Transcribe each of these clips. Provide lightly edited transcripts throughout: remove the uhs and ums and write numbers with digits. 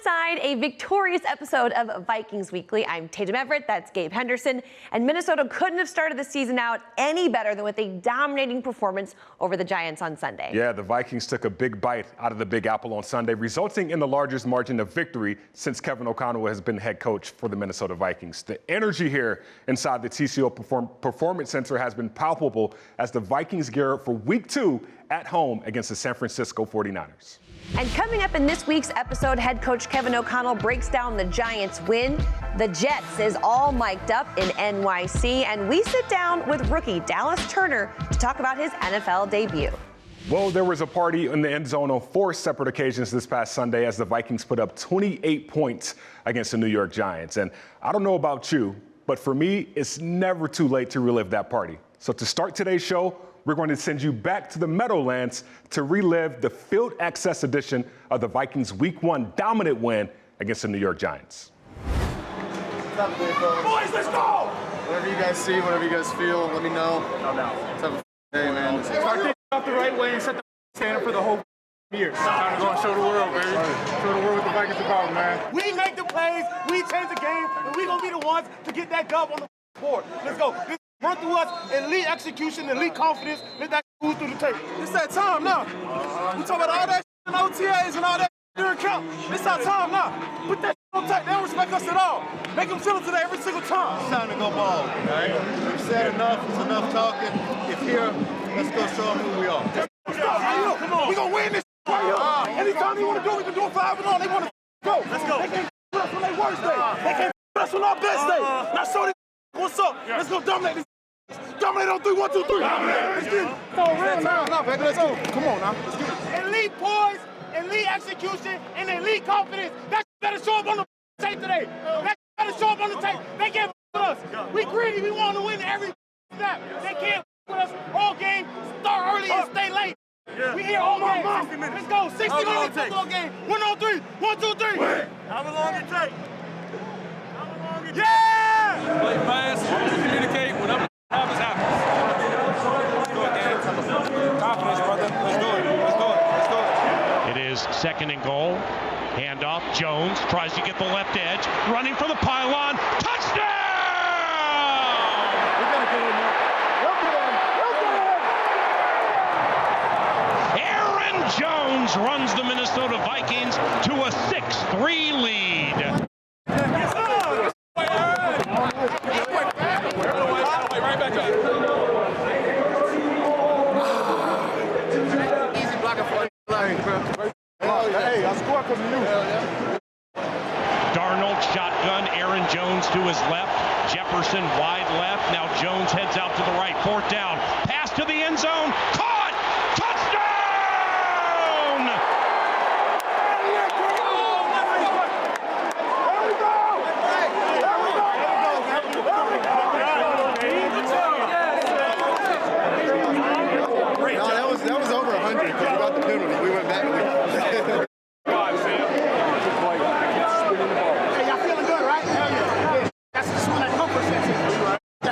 inside a victorious episode of Vikings Weekly. I'm Tatum Everett, that's Gabe Henderson, and Minnesota couldn't have started the season out any better than with a dominating performance over the Giants on Sunday. Yeah, the Vikings took a big bite out of the Big Apple on Sunday, resulting in the largest margin of victory since Kevin O'Connell has been head coach for the Minnesota Vikings. The energy here inside the TCO Performance Center has been palpable as the Vikings gear up for Week 2 at home against the San Francisco 49ers. And coming up in this week's episode, head coach Kevin O'Connell breaks down the Giants' win. The Jets is all mic'd up in NYC, and we sit down with rookie Dallas Turner to talk about his NFL debut. Well, there was a party in the end zone on 4 separate occasions this past Sunday as the Vikings put up 28 points against the New York Giants. And I don't know about you, but for me, it's never too late to relive that party. So to start today's show, we're going to send you back to the Meadowlands to relive the field access edition of the Vikings Week 1 dominant win against the New York Giants. Boys, let's go! Whatever you guys see, whatever you guys feel, let me know. Let's have a day, man. Start things off the right way and set the standard for the whole year. Time to go and show the world, baby. Show the world what the Vikings are about, man. We make the plays, we change the game, and we're going to be the ones to get that dub on the board. Let's go. Run through us, elite execution, elite confidence, let that move through the tape. It's that time now. We talk about all that and OTAs and all that during camp. It's our time now. Put that on tape. They don't respect us at all. Make them feel it today every single time. It's time to go ball. All right? We've said enough. It's enough talking. If here, let's go show them who we are. Come on. We're going to win this right here. Anytime they want to do it, we can do it 5-0. They want to go. Let's go. They can't us on their worst day. They can't us on our best day. Now show them what's up. Let's go dominate this. Dominate on 3, 1, 2, 3. Let's get it. No, baby, let's go. Come on now. Let's get it. Elite poise, elite execution, and elite confidence. That better show up on the tape today. That better show up on the tape. They can't with us. We greedy. We want to win every snap. They can't with us all game. Start early and stay late. We here all game. 60 minutes. Let's go. 60 minutes football game. 1 on 3. 1, 2, 3. How long it take? Yeah! Play fast, communicate, whatever happens, happens. Let's go again. Confidence, brother. Let's do it. Let's do it. Let's do it. It is 2nd and goal. Handoff. Jones tries to get the left edge. Running for the pylon. Touchdown! Aaron Jones runs the Minnesota Vikings to a 6-3 lead. Darnold shotgun, Aaron Jones to his left, Jefferson wide left, now Jones heads out to the right, 4th down, pass to the end zone, caught, touchdown! That was over 100 because we got the penalty. We went back and Hey, y'all feeling good, right? Hell yeah. That's just when that comfort sets in. We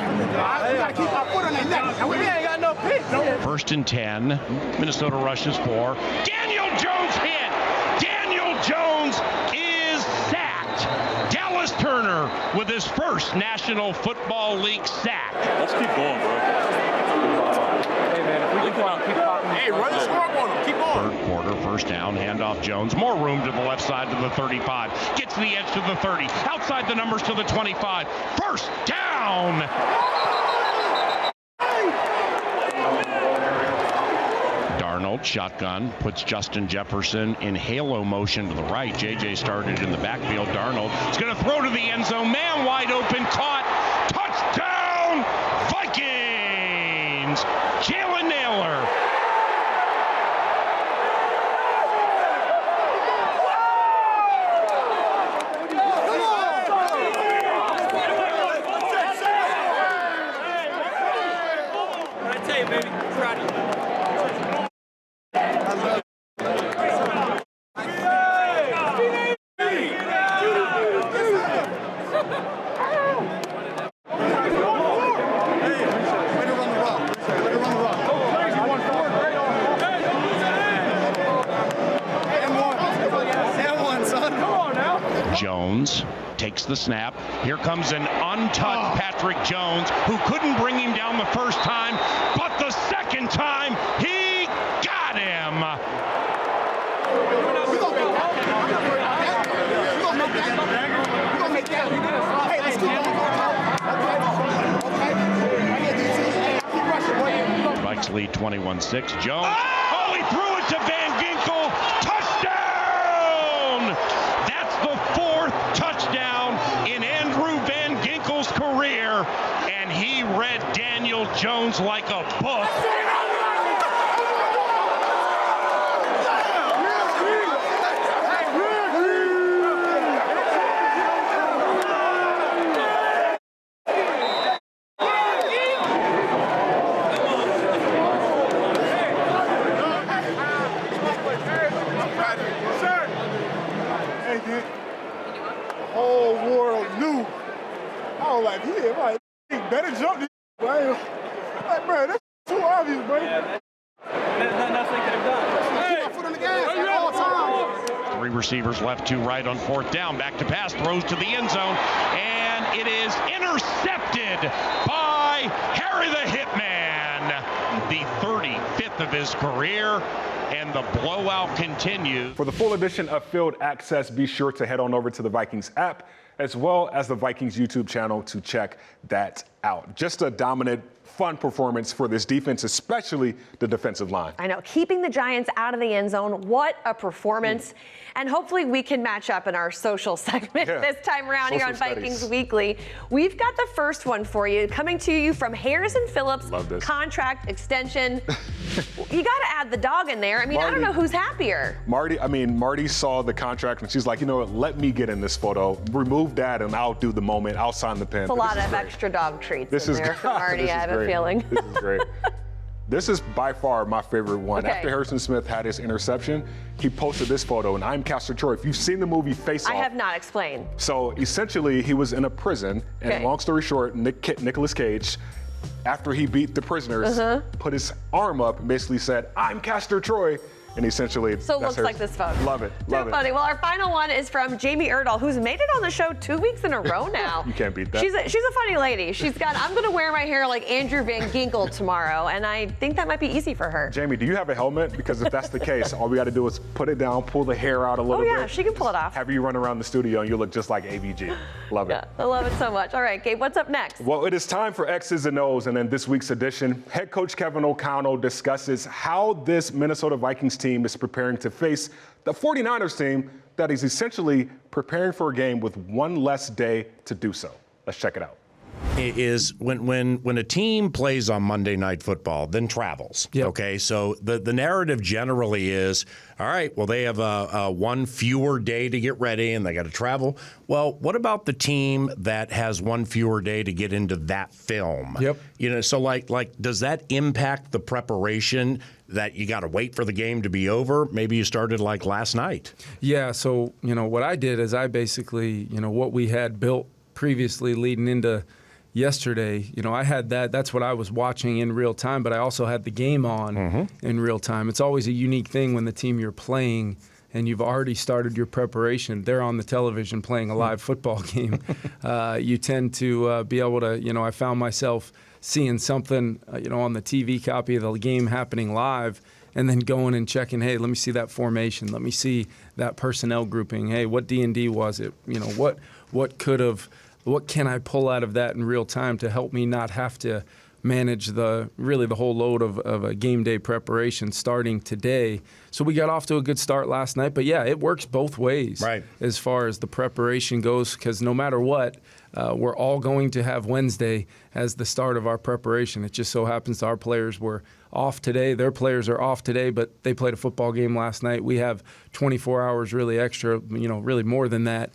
got to keep our foot on their neck. And we ain't got no picks. 1st and 10, Minnesota rushes for. Daniel Jones hit! Daniel Jones is sacked! Dallas Turner with his first National Football League sack. Let's keep going, bro. Hey, man, if we can go out and keep popping. Hey, run the score on them. Keep on. 3rd quarter, 1st down, handoff Jones. More room to the left side to the 35. Gets the edge to the 30. Outside the numbers to the 25. 1st down! Darnold, shotgun, puts Justin Jefferson in halo motion to the right. JJ started in the backfield. Darnold is going to throw to the end zone. Man wide open, caught. Touchdown, Vikings! Jalen Naylor. I tell you, baby, proud of you. Way to run the rock. Jones takes the snap. Here comes an untouched Patrick Jones, who couldn't bring him down the first time, but the second time he got him. Vikes lead 21-6. Jones. Oh, he threw it to Van Ginkel. Touchdown! That's the 4th touchdown in Andrew Van Ginkel's career, and he read Daniel Jones like a book. The whole world knew. I was like, yeah, he better jump this, bro. Like, bro, that's too obvious, bro. There's nothing else they could have done. Keep my foot on the gas at all times. 3 receivers left, 2 right on 4th down. Back to pass, throws to the end zone, and it is intercepted by Harry the Hitman, the 35th of his career. And the blowout continues. For the full edition of Field Access, be sure to head on over to the Vikings app, as well as the Vikings YouTube channel to check that out. Just a dominant, fun performance for this defense, especially the defensive line. I know, keeping the Giants out of the end zone, what a performance. And hopefully we can match up in our social segment this time around here on Vikings Weekly. We've got the first one for you, coming to you from Harrison Phillips. Love this. Contract extension. You got to add the dog in there. I mean, I don't know who's happier. Marty saw the contract and she's like, you know what, let me get in this photo. Remove that and I'll do the moment. I'll sign the pen. It's a lot of extra dog treats in there for Marty, I have a feeling. This is great. This is by far my favorite one. Okay. After Harrison Smith had his interception, he posted this photo, and I'm Castor Troy. If you've seen the movie Face Off. I have not. Explained. So essentially, he was in a prison, and long story short, Nicolas Cage, after he beat the prisoners, put his arm up and basically said, I'm Castor Troy. And essentially, so it looks like this photo. Love it. Too funny. Well, our final one is from Jamie Erdahl, who's made it on the show 2 weeks in a row now. You can't beat that. She's a funny lady. She's got, I'm going to wear my hair like Andrew Van Ginkel tomorrow, and I think that might be easy for her. Jamie, do you have a helmet? Because if that's the case, all we got to do is put it down, pull the hair out a little bit. Oh, yeah, she can pull it off. Have you run around the studio, and you look just like AVG. Love it. Yeah, I love it so much. All right, Gabe, what's up next? Well, it is time for X's and O's, and in this week's edition, head coach Kevin O'Connell discusses how this Minnesota Vikings team is preparing to face the 49ers team that is essentially preparing for a game with one less day to do so. Let's check it out. Is when a team plays on Monday Night Football, then travels. Yep. Okay, so the narrative generally is, all right, well, they have a one fewer day to get ready and they got to travel. Well, what about the team that has one fewer day to get into that film? Yep. You know, so like does that impact the preparation that you got to wait for the game to be over? Maybe you started like last night. Yeah, so, what I did is I basically, what we had built previously leading into yesterday, I had that's what I was watching in real time, but I also had the game on in real time. It's always a unique thing when the team you're playing and you've already started your preparation, they're on the television playing a live football game. You tend to be able to, I found myself seeing something, on the TV copy of the game happening live, and then going and checking, hey, let me see that formation. Let me see that personnel grouping. Hey, what D&D was it? What can I pull out of that in real time to help me not have to manage the whole load of a game day preparation starting today. So we got off to a good start last night, but yeah, it works both ways as far as the preparation goes, because no matter what, we're all going to have Wednesday as the start of our preparation. It just so happens our players were off today. Their players are off today, but they played a football game last night. We have 24 hours really extra, really more than that.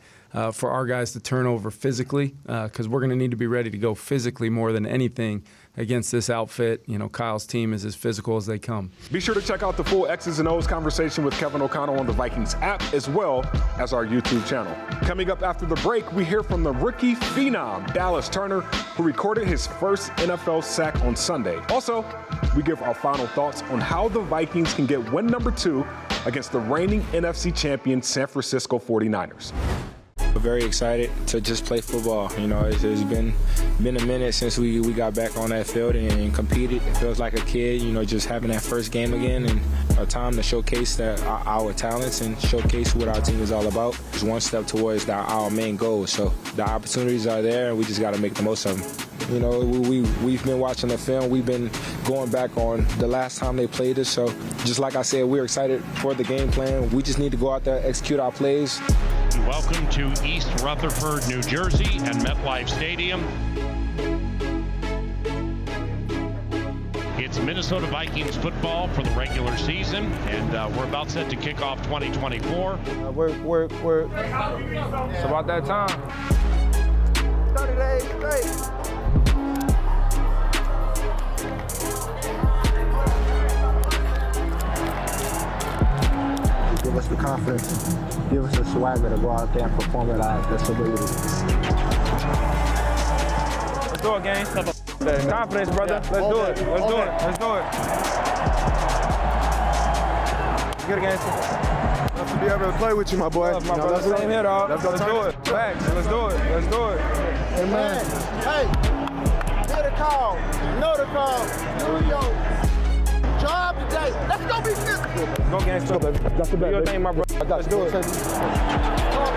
For our guys to turn over physically, because we're going to need to be ready to go physically more than anything against this outfit. Kyle's team is as physical as they come. Be sure to check out the full X's and O's conversation with Kevin O'Connell on the Vikings app, as well as our YouTube channel. Coming up after the break, we hear from the rookie phenom, Dallas Turner, who recorded his first NFL sack on Sunday. Also, we give our final thoughts on how the Vikings can get win number 2 against the reigning NFC champion San Francisco 49ers. Very excited to just play football. You know, it's been a minute since we got back on that field and competed. It feels like a kid, you know, just having that first game again and a time to showcase our talents and showcase what our team is all about. It's one step towards our main goal. So the opportunities are there and we just got to make the most of them. You know, we've been watching the film. We've been going back on the last time they played us. So just like I said, we're excited for the game plan. We just need to go out there, execute our plays. Welcome to East Rutherford, New Jersey, and MetLife Stadium. It's Minnesota Vikings football for the regular season, and we're about set to kick off 2024. It's about that time. 30 days straight. Give us the confidence, give us the swagger to go out there and perform at our best ability. Let's do it, gang. Confidence, brother. Let's do it. Let's do it. Let's do it. Good against you. Love to be able to play with you, my boy. Love, my brother. Same here, dog. Let's do it. Facts. Let's do it. Let's do it. Amen. Hey, hear the call. Know the call. New York. Job today. Let's go be physical. Go gangster. That's the Do your best. thing, my brother. Let's do it. Talk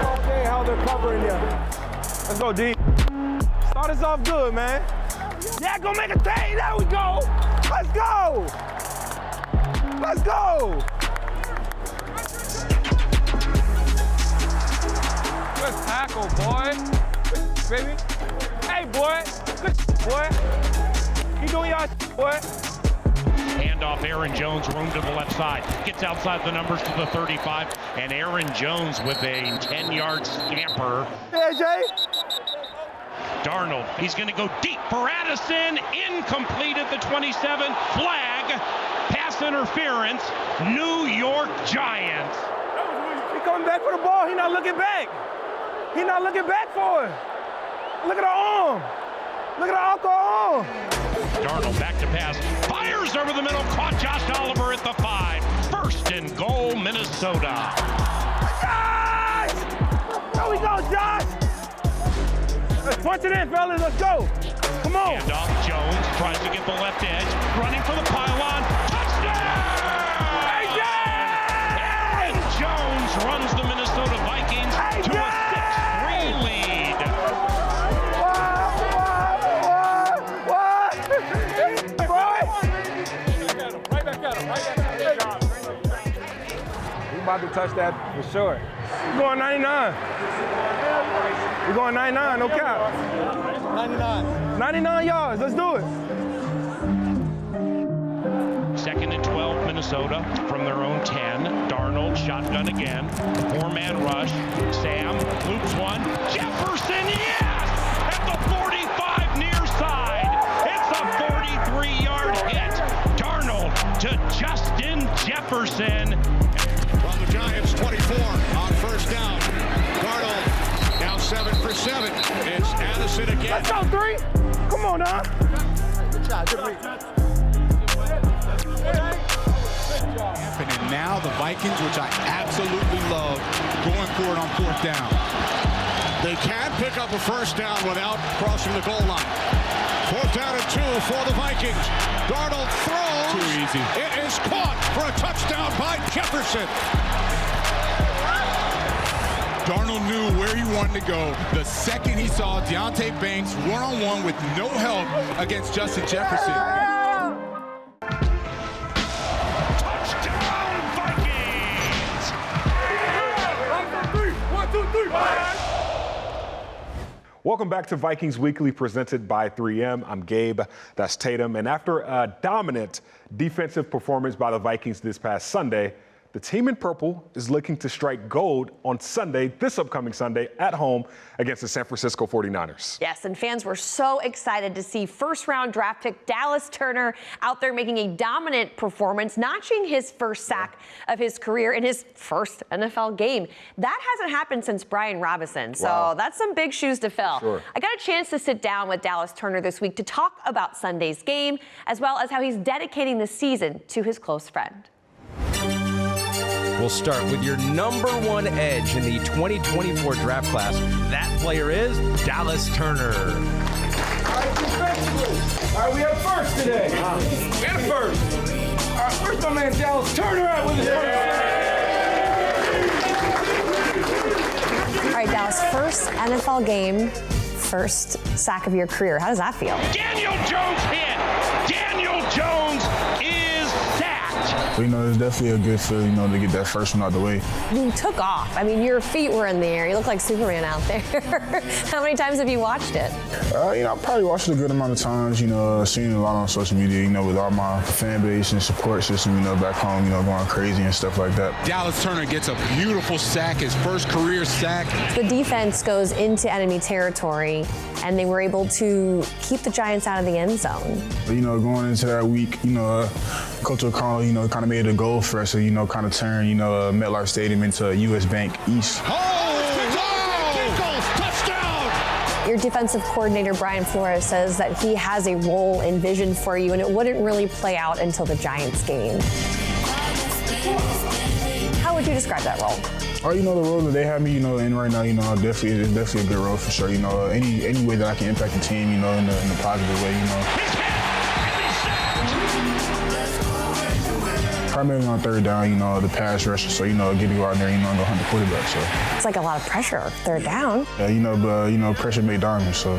all day how they're covering you. Let's go, D. Start us off good, man. Yeah, go make a thing. There we go. Let's go. Let's go. Good tackle, boy. Good, baby. Hey, boy. Good, boy. You doing your boy. Handoff, Aaron Jones, room to the left side. Gets outside the numbers to the 35, and Aaron Jones with a 10-yard scamper. Hey, Jay. Darnold, he's going to go deep for Addison. Incomplete at the 27. Flag. Pass interference. New York Giants. He coming back for the ball. He not looking back. He not looking back for it. Look at the arm. Look at the uncle arm. Darnold back to pass. Fires over the middle. Caught Josh Oliver at the 5. First and goal, Minnesota. Josh! There we go, Josh. Let's punch it in, fellas. Let's go. Come on. Handoff, Jones tries to get the left edge. Running for the pylon. Touchdown! Aaron Jones runs the Minnesota Vikings to a 6-3 lead. We about to touch that for sure. We're going 99. We're going 99, no cap. 99. 99 yards, let's do it. 2nd and 12, Minnesota from their own 10. Darnold, shotgun again. 4-man rush. Sam loops one. Jefferson, yes! At the 45 near side. It's a 43-yard hit. Darnold to Justin Jefferson. From the Giants, 24 on first down. Darnold now 7 for 7. It's Addison again. Let's go, 3. Come on, now. Good job. Good read. And now the Vikings, which I absolutely love, going for it on 4th down. They can pick up a first down without crossing the goal line. 4th down and 2 for the Vikings. Darnold throws. Too easy. It is caught for a touchdown by Jefferson. Darnold knew where he wanted to go the second he saw Deontay Banks one-on-one with no help against Justin Jefferson. Touchdown, Vikings! 1, 2, 3. Welcome back to Vikings Weekly, presented by 3M. I'm Gabe, that's Tatum. And after a dominant defensive performance by the Vikings this past Sunday, the team in purple is looking to strike gold on Sunday, this upcoming Sunday, at home against the San Francisco 49ers. Yes, and fans were so excited to see first-round draft pick Dallas Turner out there making a dominant performance, notching his first sack of his career in his first NFL game. That hasn't happened since Brian Robinson, so that's some big shoes to fill. Sure. I got a chance to sit down with Dallas Turner this week to talk about Sunday's game, as well as how he's dedicating the season to his close friend. We'll start with your number one edge in the 2024 draft class. That player is Dallas Turner. All right, we have first today. We have first. All right, first my man Dallas Turner out with his All right, Dallas, first NFL game, first sack of your career. How does that feel? Daniel Jones hit. Daniel Jones is sacked. You know, it's definitely a good feel, you know, to get that first one out the way. You took off. I mean, your feet were in the air. You look like Superman out there. How many times have you watched it? You know, I probably watched it a good amount of times, you know, seen it a lot on social media, you know, with all my fan base and support system, you know, back home, you know, going crazy and stuff like that. Dallas Turner gets a beautiful sack, his first career sack. The defense goes into enemy territory, and they were able to keep the Giants out of the end zone. You know, going into that week, you know, Coach O'Connell, you know, kind of made it a goal for us to, you know, kind of turn, you know, MetLife Stadium into US Bank East. Your defensive coordinator, Brian Flores, says that he has a role envisioned for you, and it wouldn't really play out until the Giants game. How would you describe that role? Oh, you know, the role that they have me, you know, in right now, you know, it's definitely a good role for sure. You know, any way that I can impact the team, you know, in a positive way, you know. Primarily on third down, you know, the pass rusher, so, you know, get to go out there, you know, and go hunt the quarterback, so. It's like a lot of pressure, third down. Yeah, you know, but, you know, pressure made diamonds, so.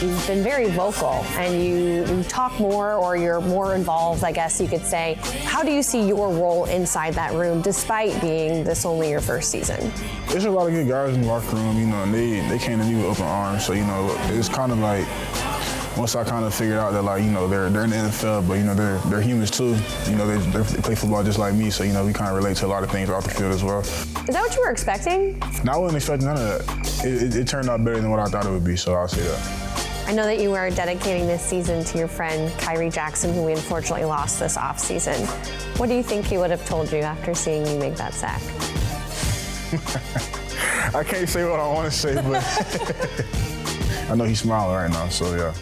You've been very vocal, and you talk more, or you're more involved, I guess you could say. How do you see your role inside that room, despite being this only your first season? There's a lot of good guys in the locker room, you know, and they came to me with open arms, so, you know, it's kind of like, once I kind of figured out that, like, you know, they're in the NFL, but, you know, they're humans too. You know, they play football just like me, so, you know, we kind of relate to a lot of things off the field as well. Is that what you were expecting? No, I wasn't expecting none of that. It turned out better than what I thought it would be, so I'll say that. I know that you are dedicating this season to your friend Kyrie Jackson, who we unfortunately lost this offseason. What do you think he would have told you after seeing you make that sack? I can't say what I want to say, but I know he's smiling right now, so yeah.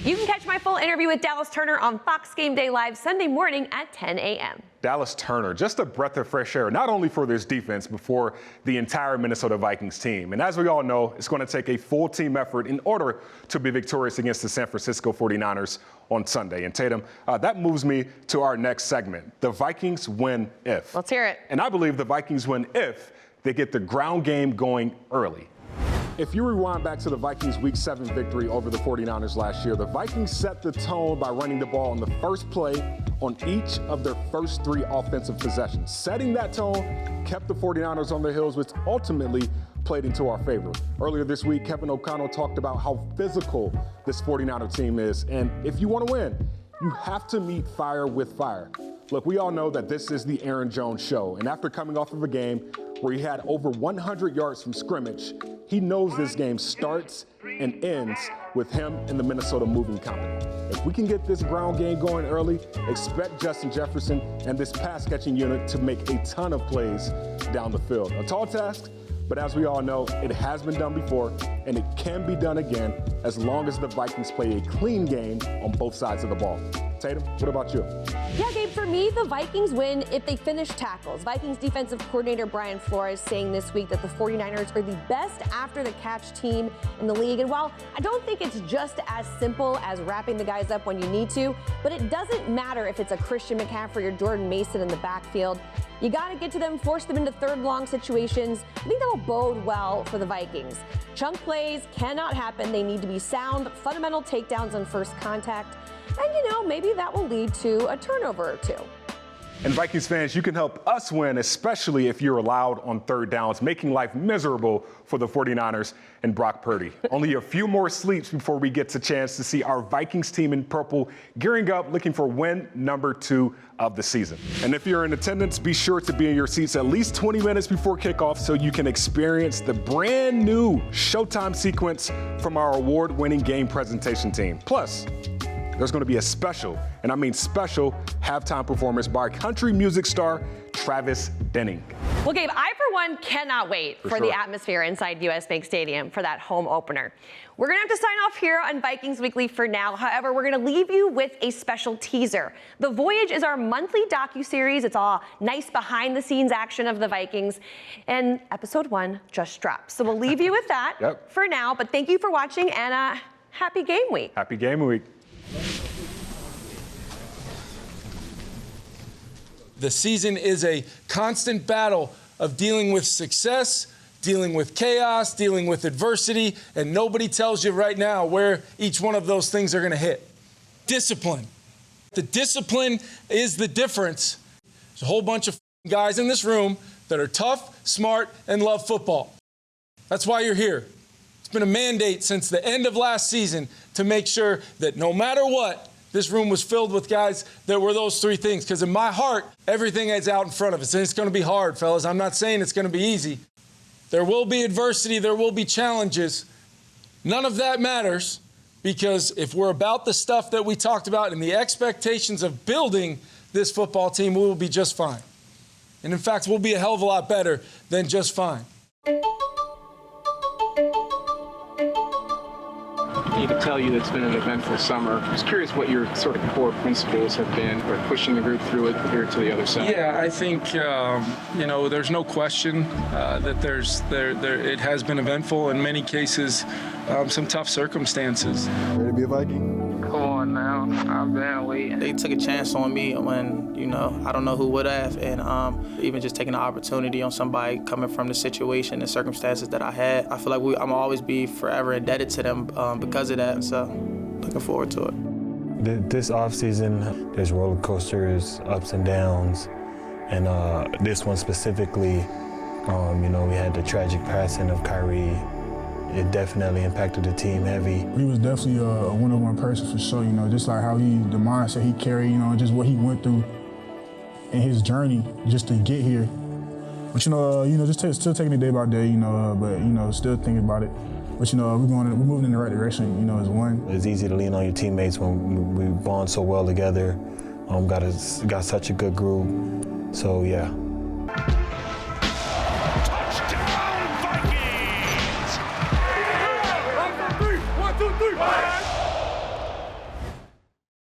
You can catch my full interview with Dallas Turner on Fox Game Day Live Sunday morning at 10 a.m. Dallas Turner, just a breath of fresh air, not only for this defense, but for the entire Minnesota Vikings team. And as we all know, it's going to take a full team effort in order to be victorious against the San Francisco 49ers on Sunday. And Tatum, that moves me to our next segment, the Vikings win if. Let's hear it. And I believe the Vikings win if they get the ground game going early. If you rewind back to the Vikings Week 7 victory over the 49ers last year, the Vikings set the tone by running the ball on the first play on each of their first 3 offensive possessions. Setting that tone kept the 49ers on their heels, which ultimately played into our favor. Earlier this week, Kevin O'Connell talked about how physical this 49er team is, and if you want to win, you have to meet fire with fire. Look, we all know that this is the Aaron Jones show, and after coming off of a game where he had over 100 yards from scrimmage, he knows this game starts and ends with him and the Minnesota Moving Company. If we can get this ground game going early, expect Justin Jefferson and this pass-catching unit to make a ton of plays down the field. A tall task, but as we all know, it has been done before, and it can be done again as long as the Vikings play a clean game on both sides of the ball. Tatum, what about you? Yeah, Gabe, for me, the Vikings win if they finish tackles. Vikings defensive coordinator Brian Flores saying this week that the 49ers are the best after-the-catch team in the league. And while I don't think it's just as simple as wrapping the guys up when you need to, but it doesn't matter if it's a Christian McCaffrey or Jordan Mason in the backfield. You got to get to them, force them into third long situations. I think that'll bode well for the Vikings. Chunk plays cannot happen. They need to be sound, fundamental takedowns on first contact. And, you know, maybe that will lead to a turnover or two. And Vikings fans, you can help us win, especially if you're allowed on third downs, making life miserable for the 49ers and Brock Purdy. Only a few more sleeps before we get a chance to see our Vikings team in purple gearing up, looking for win number 2 of the season. And if you're in attendance, be sure to be in your seats at least 20 minutes before kickoff so you can experience the brand new Showtime sequence from our award-winning game presentation team. Plus, there's going to be a special, and I mean special, halftime performance by country music star Travis Denning. Well, Gabe, I, for one, cannot wait for sure. the atmosphere inside U.S. Bank Stadium for that home opener. We're going to have to sign off here on Vikings Weekly for now. However, we're going to leave you with a special teaser. The Voyage is our monthly docuseries. It's all nice behind-the-scenes action of the Vikings. And episode 1 just dropped. So we'll leave you with that for now. But thank you for watching, and happy game week. Happy game week. The season is a constant battle of dealing with success, dealing with chaos, dealing with adversity, and nobody tells you right now where each one of those things are going to hit. Discipline. The discipline is the difference. There's a whole bunch of guys in this room that are tough, smart, and love football. That's why you're here. It's been a mandate since the end of last season to make sure that no matter what, this room was filled with guys that were those three things. Because in my heart, everything is out in front of us. And it's going to be hard, fellas. I'm not saying it's going to be easy. There will be adversity. There will be challenges. None of that matters, because if we're about the stuff that we talked about and the expectations of building this football team, we will be just fine. And in fact, we'll be a hell of a lot better than just fine. I can tell you it's been an eventful summer. I was curious what your sort of core principles have been for pushing the group through it here to the other side. Yeah, I think, there's no question that it has been eventful, in many cases, some tough circumstances. Ready to be a Viking? Come on now, I've been waiting. They took a chance on me when, I don't know who would have, and even just taking the opportunity on somebody coming from the situation and circumstances that I had. I feel like I'm always be forever indebted to them because of that, so looking forward to it. This offseason, there's roller coasters, ups and downs, and this one specifically, we had the tragic passing of Kyrie. It definitely impacted the team heavy. He was definitely a one-on-one person for sure, just like how the mindset he carried, just what he went through in his journey just to get here. But, just still taking it day by day, but, still thinking about it. But, we're moving in the right direction, as one. It's easy to lean on your teammates when we bond so well together. Got such a good group, so yeah. Touchdown, Vikings! 1, 2, 3.